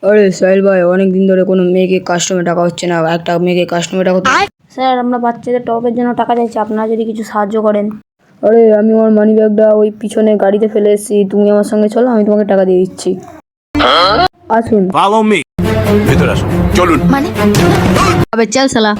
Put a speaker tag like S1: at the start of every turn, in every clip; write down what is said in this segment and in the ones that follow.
S1: আরে সাহিল ভাই, অনেক দিন ধরে কোনো মেয়েকে কাস্টমে টাকা হচ্ছে না, একটা মেয়েকে কাস্টমে টাকা।
S2: স্যার আমরা বাচ্চাদের টপের জন্য টাকা চাইছি, আপনারা যদি কিছু সাহায্য করেন।
S1: আরে আমি আমার মানি ব্যাগটা ওই পিছনে গাড়িতে ফেলে এসেছি, তুমি আমার সঙ্গে চলো, আমি তোমাকে টাকা দিয়ে দিচ্ছি। আসুন।
S3: ফলো মি, ভিতরে আসুন, চলুন।
S2: মানে আবে চল শালা।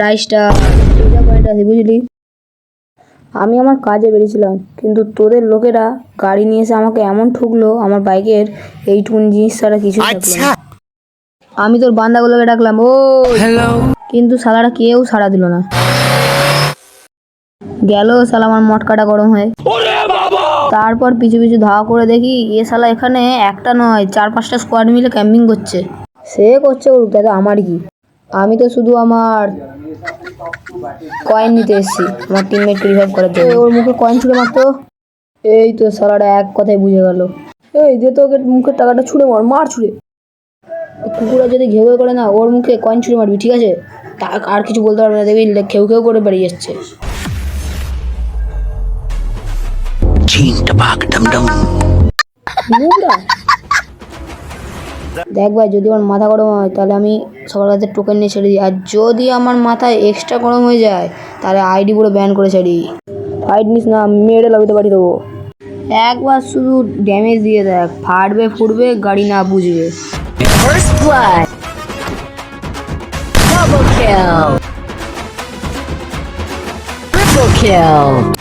S1: রাইসটা পয়েন্ট আছে বুঝলি। আমি আমার কাজে বেরিয়েছিলাম, কিন্তু তোদের লোকেরা গাড়ি নিয়ে এসে আমাকে এমন ঠুকলো, আমার বাইকের এইটুকুন জিনিস ছাড়া কিছু থাকলো না। আমি তোর বান্দাগুলোকে ডাকলাম, ও হ্যালো, কিন্তু শালারা কেউ সাড়া দিল না। গেল শালা আমার মটকাটা গরম হয়ে। তারপর পিছু পিছু ধাওয়া করে দেখি এ শালা এখানে একটা নয় 4-5টা স্কোয়াড মিলে ক্যাম্পিং করছে। সে করছে করুক, দাদা আমার কি, আমি তো শুধু আমার কয়েন নিতে এসেছি আমার টিমমেটকে রিভাইভ করার জন্য। ওর মুখে কয়েন ছুঁড়ে মারতো। এই তো শালাটা এক কথায় বুঝে গেল। এই যে তো ওকে মুখের টাকাটা ছুঁড়ে মার ছুঁড়ে। কুকুরা যদি ঘেউ ঘেউ করে না, ওর মুখে কয়েন ছুঁড়ে মারবি, ঠিক আছে? আর কিছু বলতে পারবে না, দেখবি ঘেউ ঘেউ করে বেরিয়ে যাচ্ছে। দেখ ভাই, যদি আমার মাথা গরম হয় তাহলে আমি সবার কাছে টোকেন নিয়ে ছেড়ে দিই, আর যদি আমার মাথায় এক্সট্রা গরম হয়ে যায় তাহলে আইডি পুরো ব্যান করে ছাড়ি। ফাইট নিস না, মেরে লাগাতে পারি দেবো। একবার শুধু ড্যামেজ দিয়ে দেখ, ফাটবে ফুটবে গাড়ি না বুঝবে।
S2: First blood. Double kill. Triple kill.